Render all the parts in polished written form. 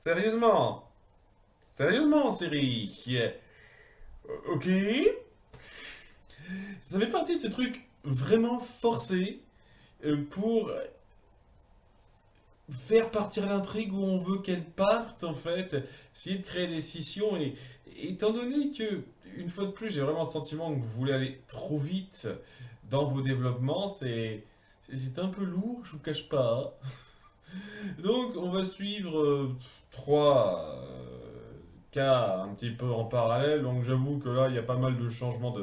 Sérieusement? Sérieusement, série? Ok? Ça fait partie de ces trucs vraiment forcés pour faire partir l'intrigue où on veut qu'elle parte, en fait. Essayer de créer des scissions et étant donné que, une fois de plus, j'ai vraiment le sentiment que vous voulez aller trop vite dans vos développements, c'est un peu lourd, je vous cache pas. Donc, on va suivre trois cas un petit peu en parallèle. Donc, j'avoue que là, il y a pas mal de changements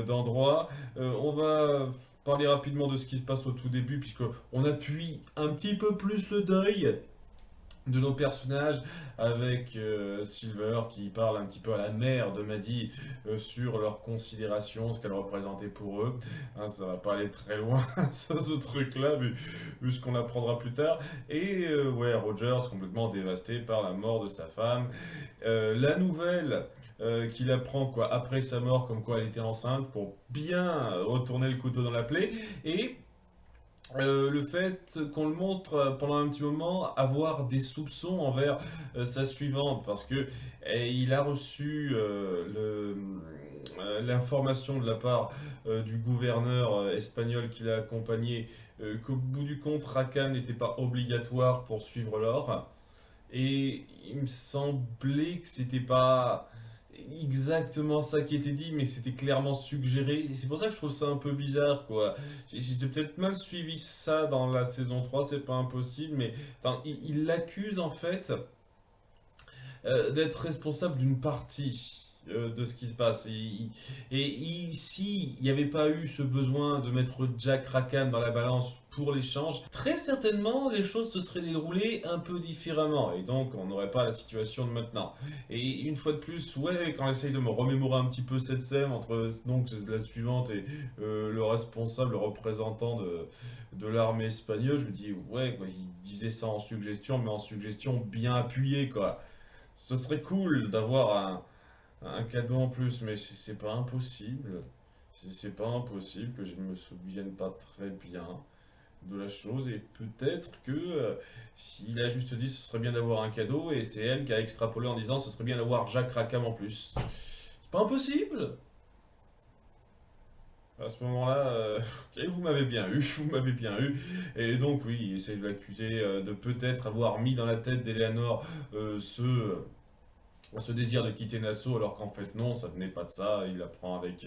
d'endroit. On va parler rapidement de ce qui se passe au tout début, puisque on appuie un petit peu plus le deuil de nos personnages avec Silver qui parle un petit peu à la mère de Maddie sur leurs considérations, ce qu'elle représentait pour eux. Hein, ça va pas aller très loin, ce truc-là, vu ce qu'on apprendra plus tard. Et ouais, Rogers complètement dévasté par la mort de sa femme. La nouvelle qu'il apprend quoi, après sa mort, comme quoi elle était enceinte, pour bien retourner le couteau dans la plaie. Et le fait qu'on le montre pendant un petit moment avoir des soupçons envers sa suivante parce que il a reçu l'information de la part du gouverneur espagnol qui l'a accompagné qu'au bout du compte Rackham n'était pas obligatoire pour suivre l'or et il me semblait que c'était pas exactement ça qui était dit, mais c'était clairement suggéré. Et c'est pour ça que je trouve ça un peu bizarre, quoi. J'ai peut-être mal suivi ça dans la saison 3, c'est pas impossible, mais enfin, il l'accuse en fait d'être responsable d'une partie de ce qui se passe. Si il n'y avait pas eu ce besoin de mettre Jack Rackham dans la balance pour l'échange, très certainement les choses se seraient déroulées un peu différemment et donc on n'aurait pas la situation de maintenant. Et une fois de plus, ouais, quand j'essaye de me remémorer un petit peu cette scène entre donc la suivante et le responsable, le représentant de l'armée espagnole, je me dis ouais, quoi, il disait ça en suggestion, mais en suggestion bien appuyée, quoi. Ce serait cool d'avoir un cadeau en plus, mais c'est pas impossible. C'est pas impossible que je ne me souvienne pas très bien de la chose. Et peut-être que s'il a juste dit ce serait bien d'avoir un cadeau, et c'est elle qui a extrapolé en disant ce serait bien d'avoir Jacques Rackham en plus. C'est pas impossible! À ce moment-là, ok, vous m'avez bien eu, vous m'avez bien eu. Et donc, oui, il essaie de l'accuser de peut-être avoir mis dans la tête d'Eleanor ce désir de quitter Nassau, alors qu'en fait non, ça venait pas de ça. Il apprend avec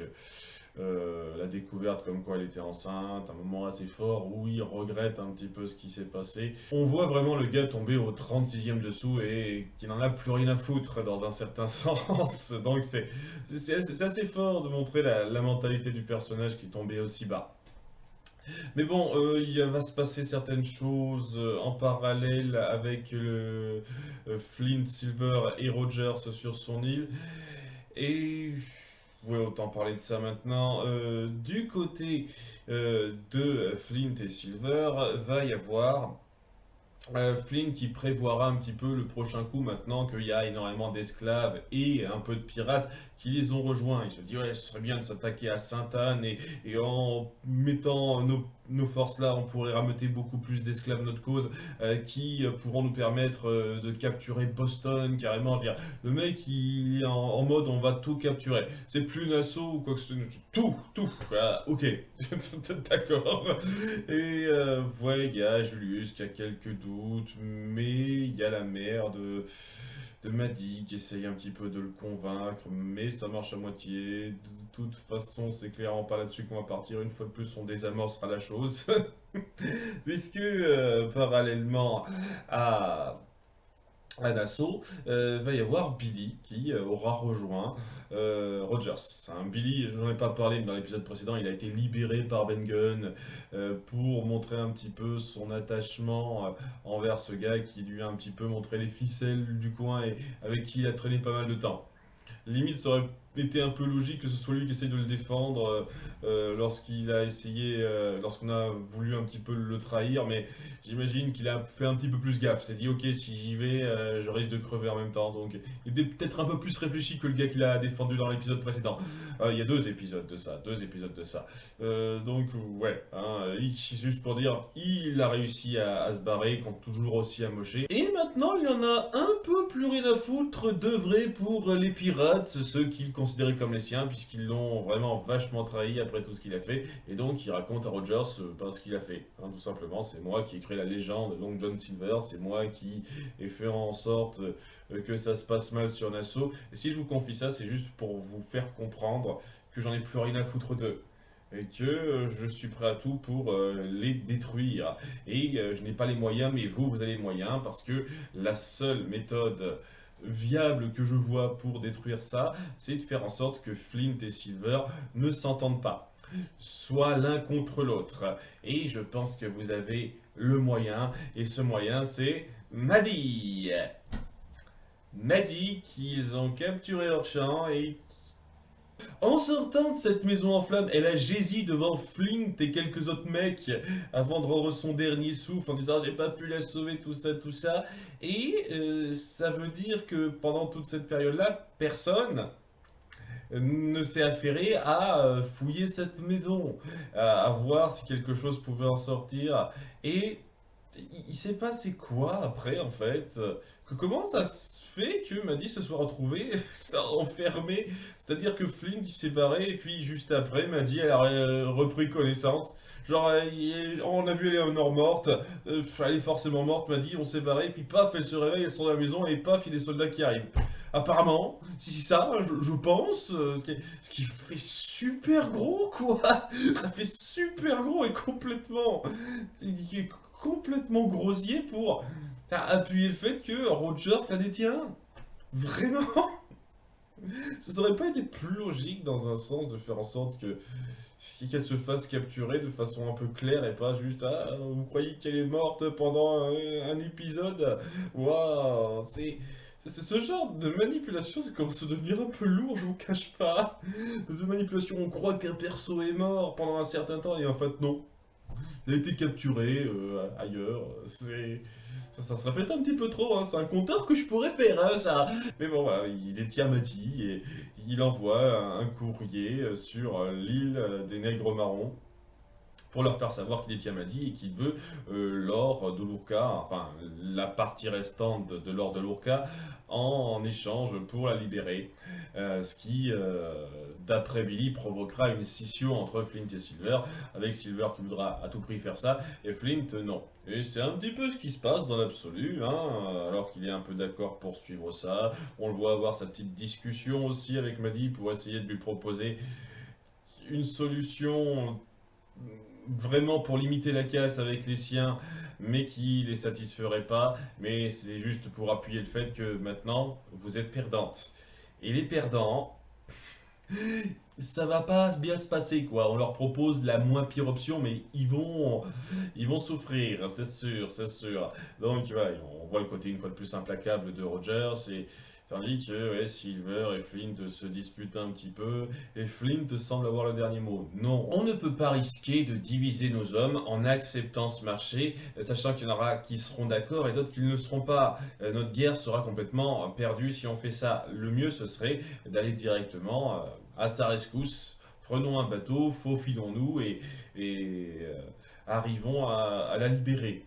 la découverte comme quoi elle était enceinte, un moment assez fort où il regrette un petit peu ce qui s'est passé. On voit vraiment le gars tomber au 36e dessous et qu'il n'en a plus rien à foutre dans un certain sens. Donc c'est assez fort de montrer la mentalité du personnage qui est tombé aussi bas. Mais bon, il va se passer certaines choses en parallèle avec Flint, Silver et Rogers sur son île. Et ouais, autant parler de ça maintenant. Du côté de Flint et Silver, va y avoir Flynn qui prévoira un petit peu le prochain coup maintenant qu'il y a énormément d'esclaves et un peu de pirates qui les ont rejoints. Il se dit ouais, ce serait bien de s'attaquer à Sainte-Anne et en mettant nos forces là, on pourrait rameuter beaucoup plus d'esclaves notre cause qui pourront nous permettre de capturer Boston carrément. Je veux dire, le mec il est en mode on va tout capturer. C'est plus Nassau ou quoi que ce soit. Tout. Voilà, ok, d'accord. Et ouais, il y a Julius qui a quelques doutes, mais il y a la mère de Maddy qui essaye un petit peu de le convaincre, mais ça marche à moitié. De toute façon, c'est clairement pas là-dessus qu'on va partir. Une fois de plus, on désamorcera la chose. Puisque parallèlement à Nassau, va y avoir Billy qui aura rejoint Rogers. Hein, Billy, je n'en ai pas parlé, mais dans l'épisode précédent, il a été libéré par Ben Gunn pour montrer un petit peu son attachement envers ce gars qui lui a un petit peu montré les ficelles du coin et avec qui il a traîné pas mal de temps. Limite, ça aurait été un peu logique que ce soit lui qui essaye de le défendre lorsqu'il a essayé, lorsqu'on a voulu un petit peu le trahir, mais j'imagine qu'il a fait un petit peu plus gaffe. Il s'est dit, ok, si j'y vais, je risque de crever en même temps. Donc, il était peut-être un peu plus réfléchi que le gars qu'il a défendu dans l'épisode précédent. Il y a 2 épisodes de ça. Donc, ouais, hein, juste pour dire, il a réussi à se barrer, quand toujours aussi amoché. Et maintenant, il en a un peu plus rien à foutre d'œuvrer pour les pirates, ceux qu'il considérait comme les siens, puisqu'ils l'ont vraiment vachement trahi après tout ce qu'il a fait. Et donc, il raconte à Rogers ce qu'il a fait. Hein, tout simplement, c'est moi qui ai créé la légende Long John Silver, c'est moi qui ai fait en sorte que ça se passe mal sur Nassau. Et si je vous confie ça, c'est juste pour vous faire comprendre que j'en ai plus rien à foutre d'eux et que je suis prêt à tout pour les détruire. Et je n'ai pas les moyens, mais vous avez les moyens, parce que la seule méthode viable que je vois pour détruire ça, c'est de faire en sorte que Flint et Silver ne s'entendent pas, soit l'un contre l'autre. Et je pense que vous avez le moyen, et ce moyen c'est Maddie. Maddie qu'ils ont capturé hors champ et en sortant de cette maison en flammes, elle a gési devant Flint et quelques autres mecs avant de rendre son dernier souffle en disant j'ai pas pu la sauver, tout ça, tout ça. Et ça veut dire que pendant toute cette période-là, personne ne s'est affairé à fouiller cette maison, à voir si quelque chose pouvait en sortir. Et il s'est passé quoi après en fait comment ça se fait que Maddie se soit retrouvée enfermée? C'est-à-dire que Flint il s'est barré et puis juste après Maddie elle a repris connaissance. Genre, on a vu Eleanor morte, elle est forcément morte, Maddie, on s'est barré, et puis paf, elle se réveille, elle sort de la maison, et paf, il y a des soldats qui arrivent. Apparemment, si c'est ça, je pense, ce qui fait super gros, quoi. Ça fait super gros et complètement grossier pour appuyer le fait que Rogers la détient. Vraiment. Ça aurait pas été plus logique dans un sens de faire en sorte que qu'elle se fasse capturer de façon un peu claire et pas juste ah vous croyez qu'elle est morte pendant un épisode. Waouh, c'est ce genre de manipulation, ça commence à devenir un peu lourd, je vous cache pas. De manipulation, on croit qu'un perso est mort pendant un certain temps et en fait non. Il a été capturé ailleurs. Ça se répète un petit peu trop, hein. C'est un compteur que je pourrais faire, hein, ça. Mais bon, voilà, il détient Mati et il envoie un courrier sur l'île des Nègres Marrons pour leur faire savoir qu'il est Tiamadi et qu'il veut l'or de l'Urka, enfin la partie restante de l'or de l'Urka, en échange pour la libérer. Ce qui, d'après Billy, provoquera une scission entre Flint et Silver, avec Silver qui voudra à tout prix faire ça, et Flint non. Et c'est un petit peu ce qui se passe dans l'absolu, hein, alors qu'il est un peu d'accord pour suivre ça. On le voit avoir sa petite discussion aussi avec Maddie pour essayer de lui proposer une solution vraiment pour limiter la casse avec les siens, mais qui les satisferait pas. Mais c'est juste pour appuyer le fait que maintenant, vous êtes perdante. Et les perdants, ça va pas bien se passer, quoi. On leur propose la moins pire option, mais ils vont souffrir, c'est sûr, c'est sûr. Donc, voilà, on voit le côté une fois de plus implacable de Rogers, et tandis que ouais, Silver et Flint se disputent un petit peu, et Flint semble avoir le dernier mot. Non, on ne peut pas risquer de diviser nos hommes en acceptant ce marché, sachant qu'il y en aura qui seront d'accord et d'autres qui ne le seront pas. Notre guerre sera complètement perdue si on fait ça. Le mieux, ce serait d'aller directement à sa rescousse. Prenons un bateau, faufilons-nous et arrivons à la libérer.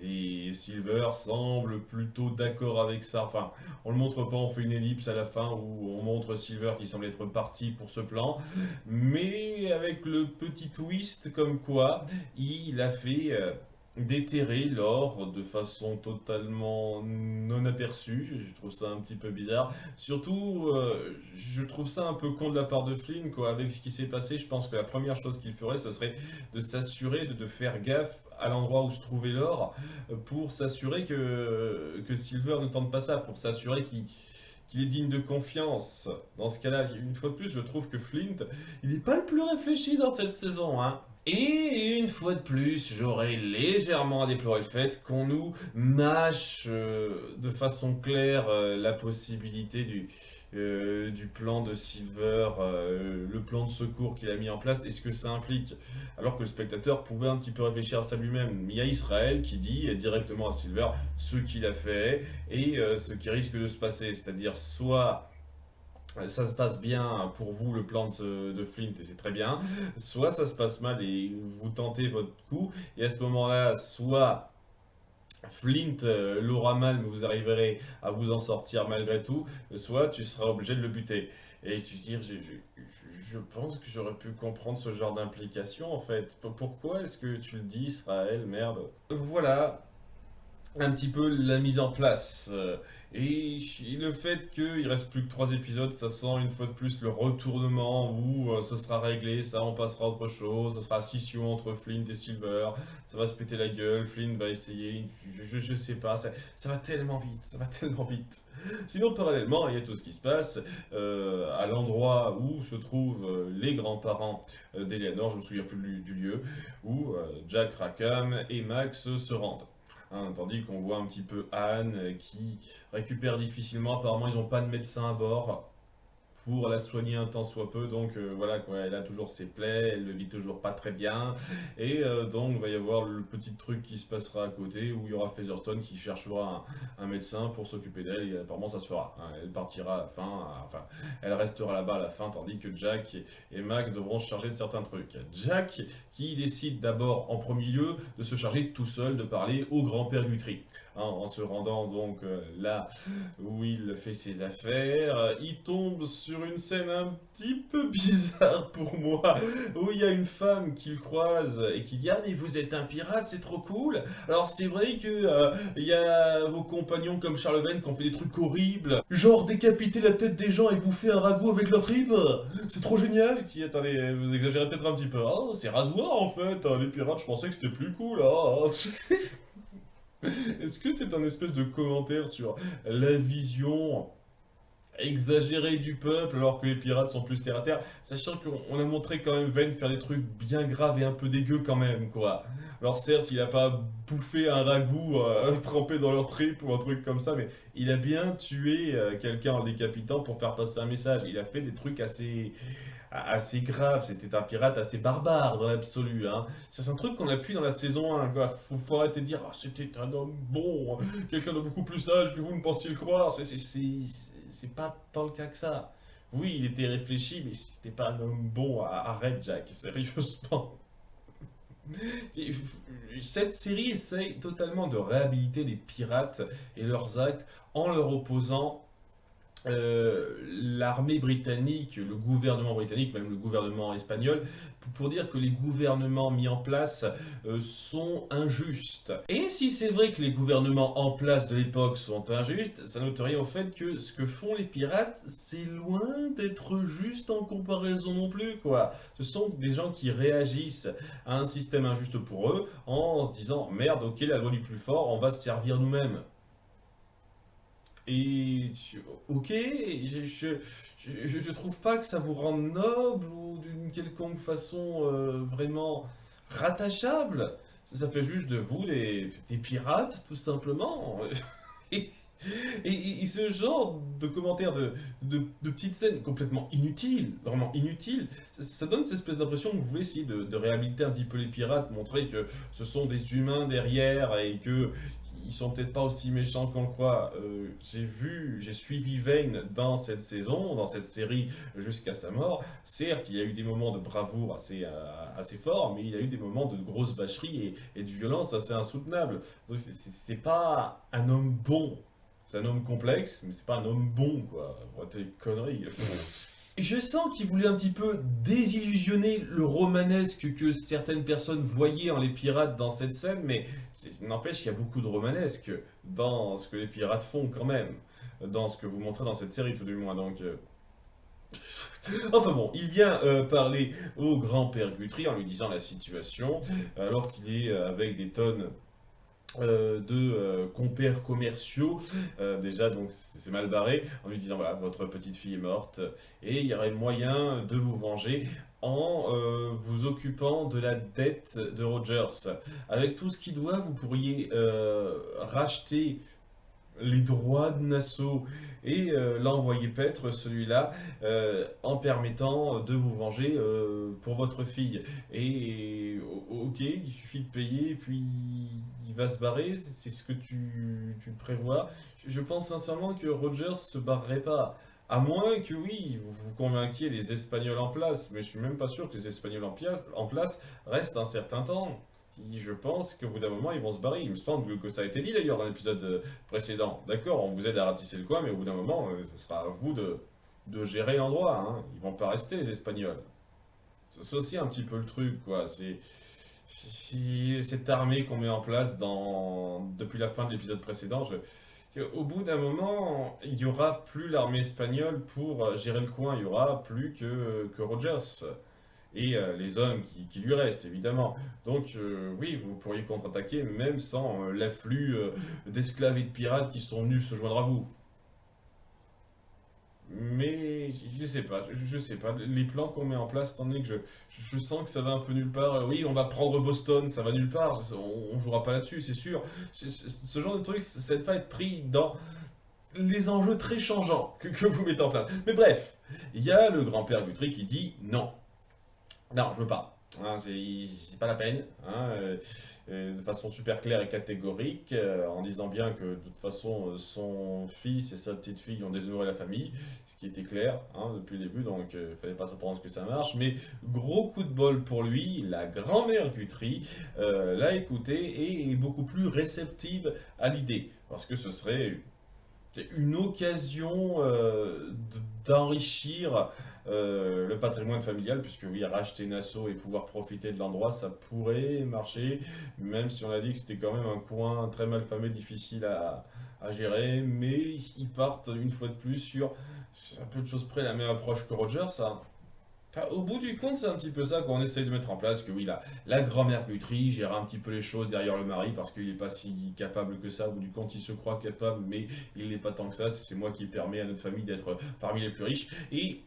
Et Silver semble plutôt d'accord avec ça. Enfin, on le montre pas, on fait une ellipse à la fin où on montre Silver qui semble être parti pour ce plan. Mais avec le petit twist comme quoi il a fait déterrer l'or de façon totalement non aperçue. Je trouve ça un petit peu bizarre. Surtout, je trouve ça un peu con de la part de Flynn, quoi. Avec ce qui s'est passé, je pense que la première chose qu'il ferait, ce serait de s'assurer de faire gaffe à l'endroit où se trouvait l'or pour s'assurer que Silver ne tente pas ça, pour s'assurer qu'il est digne de confiance. Dans ce cas-là, une fois de plus, je trouve que Flint, il n'est pas le plus réfléchi dans cette saison, hein. Et une fois de plus, j'aurais légèrement à déplorer le fait qu'on nous mâche de façon claire la possibilité du plan de Silver, le plan de secours qu'il a mis en place et ce que ça implique. Alors que le spectateur pouvait un petit peu réfléchir à ça lui-même. Il y a Israël qui dit directement à Silver ce qu'il a fait et ce qui risque de se passer. C'est-à-dire soit ça se passe bien pour vous le plan de Flint et c'est très bien, soit ça se passe mal et vous tentez votre coup et à ce moment-là, soit Flint l'aura mal, mais vous arriverez à vous en sortir malgré tout, soit tu seras obligé de le buter. Et tu dis, je pense que j'aurais pu comprendre ce genre d'implication en fait. Pourquoi est-ce que tu le dis, Israël, merde? Voilà, un petit peu la mise en place. Et le fait qu'il reste plus que 3 épisodes, ça sent une fois de plus le retournement où ce sera réglé, ça on passera à autre chose, ce sera scission entre Flint et Silver, ça va se péter la gueule, Flint va essayer, je sais pas, ça va tellement vite, ça va tellement vite. Sinon parallèlement, il y a tout ce qui se passe à l'endroit où se trouvent les grands-parents d'Eleanor, je me souviens plus du lieu, où Jack Rackham et Max se rendent. Hein, tandis qu'on voit un petit peu Anne qui récupère difficilement. Apparemment, ils n'ont pas de médecin à bord pour la soigner un tant soit peu. Donc voilà, quoi, elle a toujours ses plaies, elle ne vit toujours pas très bien. Et donc, il va y avoir le petit truc qui se passera à côté où il y aura Featherstone qui cherchera un médecin pour s'occuper d'elle. Et apparemment, ça se fera. Hein. Elle partira à la fin, enfin, elle restera là-bas à la fin, tandis que Jack et Max devront se charger de certains trucs. Jack qui décide d'abord, en premier lieu, de se charger tout seul de parler au grand-père Guthrie. Hein, en se rendant donc là où il fait ses affaires, il tombe sur une scène un petit peu bizarre pour moi, où il y a une femme qu'il croise et qui dit: ah mais vous êtes un pirate, c'est trop cool. Alors c'est vrai que il y a vos compagnons comme Charles Vane qui ont fait des trucs horribles, genre décapiter la tête des gens et bouffer un ragoût avec leur tripes. C'est trop génial. Qui attendez, vous exagérez peut-être un petit peu. Oh, c'est rasoir en fait. Les pirates, je pensais que c'était plus cool. Ah. Est-ce que c'est un espèce de commentaire sur la vision exagérée du peuple alors que les pirates sont plus terre à terre, sachant qu'on a montré quand même Vane faire des trucs bien graves et un peu dégueux quand même, quoi. Alors certes, il a pas bouffé un ragoût trempé dans leur trip ou un truc comme ça, mais il a bien tué quelqu'un en le décapitant pour faire passer un message. Il a fait des trucs assez grave, c'était un pirate assez barbare dans l'absolu. Hein. C'est un truc qu'on appuie dans la saison 1. Quoi. Faut arrêter de dire ah, c'était un homme bon, quelqu'un de beaucoup plus sage que vous ne pensiez le croire. C'est pas tant le cas que ça. Oui, il était réfléchi, mais c'était pas un homme bon. Arrête, Jack, sérieusement. Cette série essaye totalement de réhabiliter les pirates et leurs actes en leur opposant l'armée britannique, le gouvernement britannique, même le gouvernement espagnol, pour dire que les gouvernements mis en place sont injustes. Et si c'est vrai que les gouvernements en place de l'époque sont injustes, ça n'ôte rien au fait que ce que font les pirates, c'est loin d'être juste en comparaison non plus, quoi. Ce sont des gens qui réagissent à un système injuste pour eux en se disant merde, ok, la loi du plus fort, on va se servir nous-mêmes. Et ok, je trouve pas que ça vous rende noble ou d'une quelconque façon vraiment rattachable. Ça fait juste de vous des pirates, tout simplement. Et, et ce genre de commentaires, de petites scènes complètement inutiles, vraiment inutiles, ça donne cette espèce d'impression que vous voulez essayer de réhabiliter un petit peu les pirates, montrer que ce sont des humains derrière et que ils sont peut-être pas aussi méchants qu'on le croit. J'ai suivi Vane dans cette saison, dans cette série jusqu'à sa mort. Certes, il y a eu des moments de bravoure assez forts, mais il y a eu des moments de grosse vacherie et de violence assez insoutenable. Donc c'est pas un homme bon. C'est un homme complexe, mais c'est pas un homme bon, quoi. Arrêtez les conneries. Je sens qu'il voulait un petit peu désillusionner le romanesque que certaines personnes voyaient en les pirates dans cette scène, mais n'empêche qu'il y a beaucoup de romanesque dans ce que les pirates font quand même, dans ce que vous montrez dans cette série tout du moins. Donc, enfin bon, il vient parler au grand-père Guthrie en lui disant la situation, alors qu'il est avec des tonnes de compères commerciaux, déjà donc c'est mal barré, en lui disant voilà, votre petite fille est morte et il y aurait moyen de vous venger en vous occupant de la dette de Rogers. Avec tout ce qu'il doit, vous pourriez racheter les droits de Nassau et l'a envoyé paître celui-là en permettant de vous venger pour votre fille. Et ok, il suffit de payer et puis il va se barrer, c'est ce que tu prévois. Je pense sincèrement que Rogers se barrerait pas. À moins que oui, vous convainquiez les Espagnols en place, mais je suis même pas sûr que les Espagnols en place restent un certain temps. Je pense qu'au bout d'un moment, ils vont se barrer. Il me semble que ça a été dit d'ailleurs dans l'épisode précédent. D'accord, on vous aide à ratisser le coin, mais au bout d'un moment, ce sera à vous de gérer l'endroit. Hein. Ils vont pas rester, les Espagnols. C'est aussi un petit peu le truc, quoi. Cette armée qu'on met en place depuis la fin de l'épisode précédent. Au bout d'un moment, il n'y aura plus l'armée espagnole pour gérer le coin. Il y aura plus que Rogers et les hommes qui lui restent, évidemment. Donc, oui, vous pourriez contre-attaquer, même sans l'afflux d'esclaves et de pirates qui sont venus se joindre à vous. Mais je sais pas, les plans qu'on met en place, étant donné que je sens que ça va un peu nulle part. Oui, on va prendre Boston, ça va nulle part, on jouera pas là-dessus, c'est sûr. Ce genre de truc, ça ne va pas être pris dans les enjeux très changeants que vous mettez en place. Mais bref, il y a le grand-père Guthrie qui dit non. Non, je veux pas. Hein, c'est pas la peine, hein, de façon super claire et catégorique, en disant bien que de toute façon son fils et sa petite fille ont déshonoré la famille, ce qui était clair hein, depuis le début, donc fallait pas s'attendre à ce que ça marche. Mais gros coup de bol pour lui, la grand-mère Guthrie l'a écouté et est beaucoup plus réceptive à l'idée, parce que ce serait une occasion d'enrichir le patrimoine familial, puisque oui, racheter Nassau et pouvoir profiter de l'endroit, ça pourrait marcher, même si on a dit que c'était quand même un coin très mal famé, difficile à gérer, mais ils partent une fois de plus sur un peu de choses près la même approche que Roger, ça. Enfin, au bout du compte, c'est un petit peu ça qu'on essaye de mettre en place, que oui, la grand-mère Guthrie gère un petit peu les choses derrière le mari, parce qu'il n'est pas si capable que ça, au bout du compte, il se croit capable, mais il n'est pas tant que ça, c'est moi qui permet à notre famille d'être parmi les plus riches. Et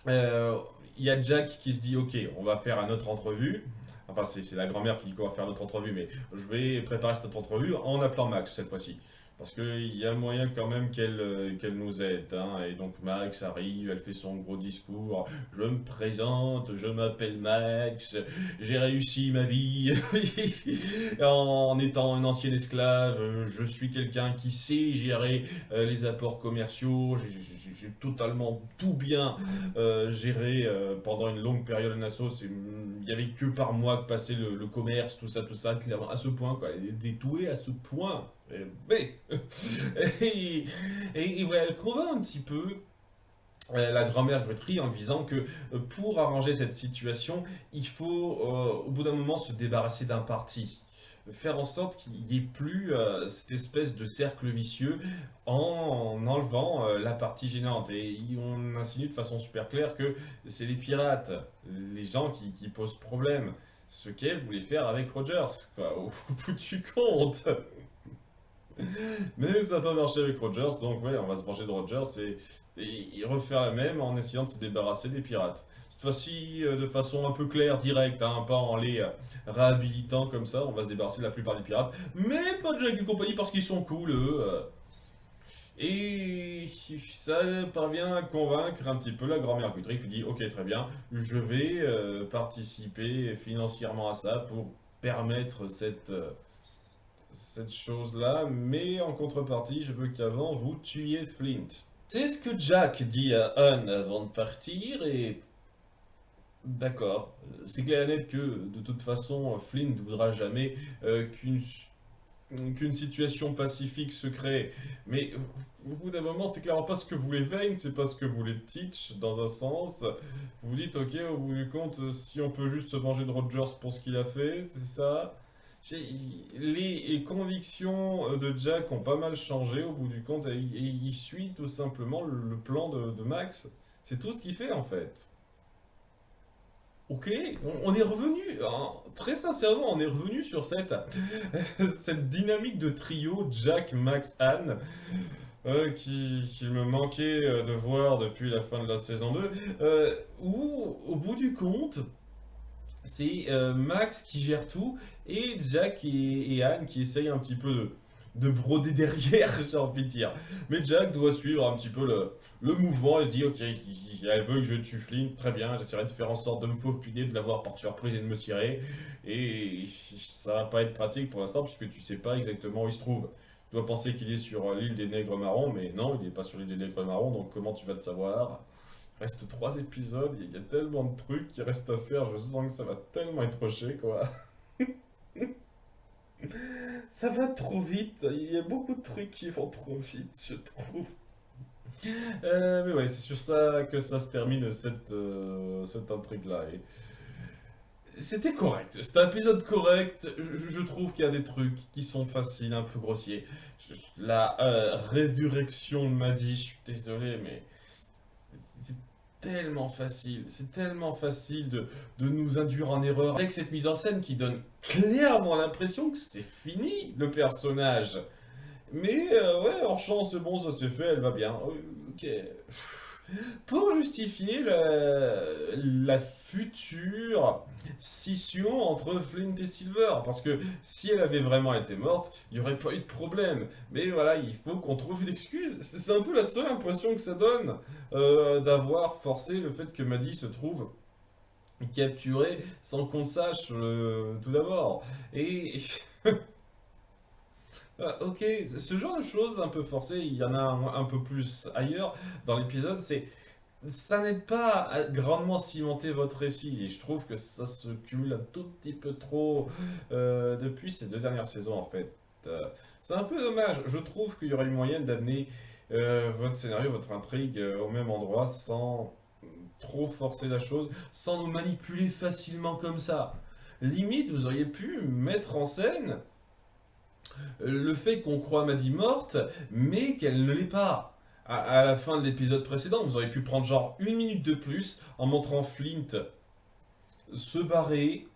euh, il y a Jack qui se dit, ok, on va faire un autre entrevue, enfin c'est la grand-mère qui dit qu'on va faire notre entrevue, mais je vais préparer cette entrevue en appelant Max cette fois-ci. Parce qu'il y a moyen quand même qu'elle nous aide. Hein. Et donc Max arrive, elle fait son gros discours. Je me présente, je m'appelle Max, j'ai réussi ma vie en étant un ancien esclave. Je suis quelqu'un qui sait gérer les apports commerciaux. J'ai totalement tout bien géré pendant une longue période à Nassau. Il n'y avait que par moi que passait le commerce, tout ça, clairement, à ce point. Quoi. Elle est détouée à ce point. Mais, et voilà, elle convainc un petit peu la grand-mère Guthrie en lui disant que pour arranger cette situation, il faut au bout d'un moment se débarrasser d'un parti. Faire en sorte qu'il n'y ait plus cette espèce de cercle vicieux en enlevant la partie gênante. Et on insinue de façon super claire que c'est les pirates, les gens qui posent problème. Ce qu'elle voulait faire avec Rogers, quoi, au bout du compte. Mais ça n'a pas marché avec Rogers, donc ouais, on va se brancher de Rogers et refaire la même en essayant de se débarrasser des pirates. Cette fois-ci, de façon un peu claire, directe, hein, pas en les réhabilitant comme ça, on va se débarrasser de la plupart des pirates, mais pas de Jack et compagnie parce qu'ils sont cool, eux. Et ça parvient à convaincre un petit peu la grand-mère Guthrie qui dit ok très bien, je vais participer financièrement à ça pour permettre cette chose-là, mais en contrepartie, je veux qu'avant vous tuiez Flint. C'est ce que Jack dit à Han avant de partir, et d'accord, c'est clair et net que de toute façon, Flint ne voudra jamais qu'une situation pacifique se crée. Mais au bout d'un moment, c'est clairement pas ce que voulait Vane, c'est pas ce que voulait Teach, dans un sens. Vous vous dites, ok, au bout du compte, si on peut juste se venger de Rogers pour ce qu'il a fait, c'est ça. Les convictions de Jack ont pas mal changé au bout du compte, et il suit tout simplement le plan de Max. C'est tout ce qu'il fait en fait. Ok, on est revenu, hein, très sincèrement, on est revenu sur cette dynamique de trio Jack, Max, Anne, qui me manquait de voir depuis la fin de la saison 2, où au bout du compte, c'est Max qui gère tout et Jack et Anne qui essayent un petit peu de broder derrière, j'ai envie de dire. Mais Jack doit suivre un petit peu le mouvement et se dit, ok, elle veut que je tue Flint, très bien, j'essaierai de faire en sorte de me faufiler, de l'avoir par surprise et de me tirer. Et ça va pas être pratique pour l'instant, puisque tu sais pas exactement où il se trouve. Tu dois penser qu'il est sur l'île des Nègres Marrons, mais non, il est pas sur l'île des Nègres Marrons, donc comment tu vas le savoir? Il reste 3 épisodes, il y a tellement de trucs qui restent à faire, je sens que ça va tellement être rushé, quoi. Ça va trop vite, il y a beaucoup de trucs qui vont trop vite, je trouve. Mais ouais, c'est sur ça que ça se termine cette intrigue-là. Et c'était correct, c'était un épisode correct. Je trouve qu'il y a des trucs qui sont faciles, un peu grossiers. La résurrection de Maddy, je suis désolé, mais c'est c'est tellement facile de nous induire en erreur avec cette mise en scène qui donne clairement l'impression que c'est fini le personnage. Mais ouais, en chance, bon, ça s'est fait, elle va bien. Ok. Pour justifier la future scission entre Flint et Silver. Parce que si elle avait vraiment été morte, il n'y aurait pas eu de problème. Mais voilà, il faut qu'on trouve une excuse. C'est un peu la seule impression que ça donne d'avoir forcé le fait que Maddie se trouve capturée sans qu'on sache tout d'abord. Et ok, ce genre de choses un peu forcées, il y en a un peu plus ailleurs dans l'épisode, ça n'aide pas à grandement cimenter votre récit, et je trouve que ça se cumule un tout petit peu trop depuis ces 2 dernières saisons en fait. C'est un peu dommage, je trouve qu'il y aurait eu moyen d'amener votre scénario, votre intrigue au même endroit sans trop forcer la chose, sans nous manipuler facilement comme ça. Limite, vous auriez pu mettre en scène le fait qu'on croit Maddie morte, mais qu'elle ne l'est pas. À la fin de l'épisode précédent, vous auriez pu prendre genre 1 minute de plus en montrant Flint se barrer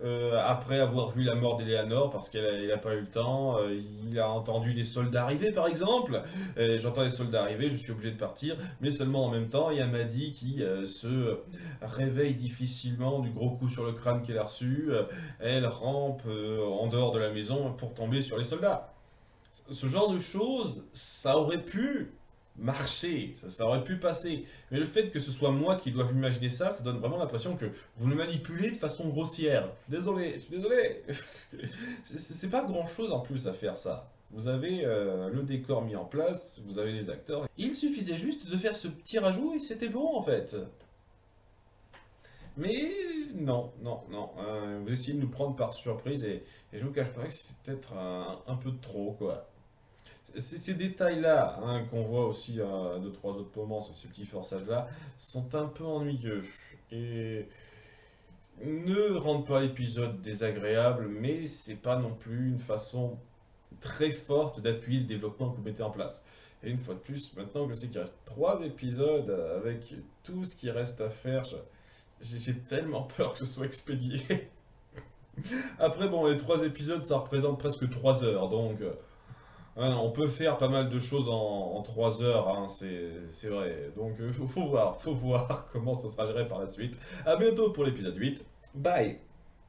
après avoir vu la mort d'Eleanor parce qu'il n'a pas eu le temps. Il a entendu des soldats arriver par exemple. J'entends les soldats arriver, je suis obligé de partir, mais seulement en même temps, il y a Maddie qui se réveille difficilement du gros coup sur le crâne qu'elle a reçu. Elle rampe en dehors de la maison pour tomber sur les soldats. Ce genre de choses, ça aurait pu marcher, ça aurait pu passer. Mais le fait que ce soit moi qui dois imaginer ça, ça donne vraiment l'impression que vous le manipulez de façon grossière. Je suis désolé. C'est pas grand chose en plus à faire ça. Vous avez le décor mis en place, vous avez les acteurs. Il suffisait juste de faire ce petit rajout et c'était bon en fait. Mais non, non, non. Vous essayez de nous prendre par surprise et je vous cache pas que c'est peut-être un peu de trop quoi. Ces détails-là, hein, qu'on voit aussi à 2, 3 autres moments sur ces petits forçages-là, sont un peu ennuyeux. Et ne rendent pas l'épisode désagréable, mais c'est pas non plus une façon très forte d'appuyer le développement que vous mettez en place. Et une fois de plus, maintenant que je sais qu'il reste 3 épisodes avec tout ce qui reste à faire, j'ai tellement peur que ce soit expédié. Après, bon, les 3 épisodes, ça représente presque 3 heures, donc hein, on peut faire pas mal de choses en 3 heures, hein, c'est vrai. Donc faut voir comment ça sera géré par la suite. A bientôt pour l'épisode 8. Bye!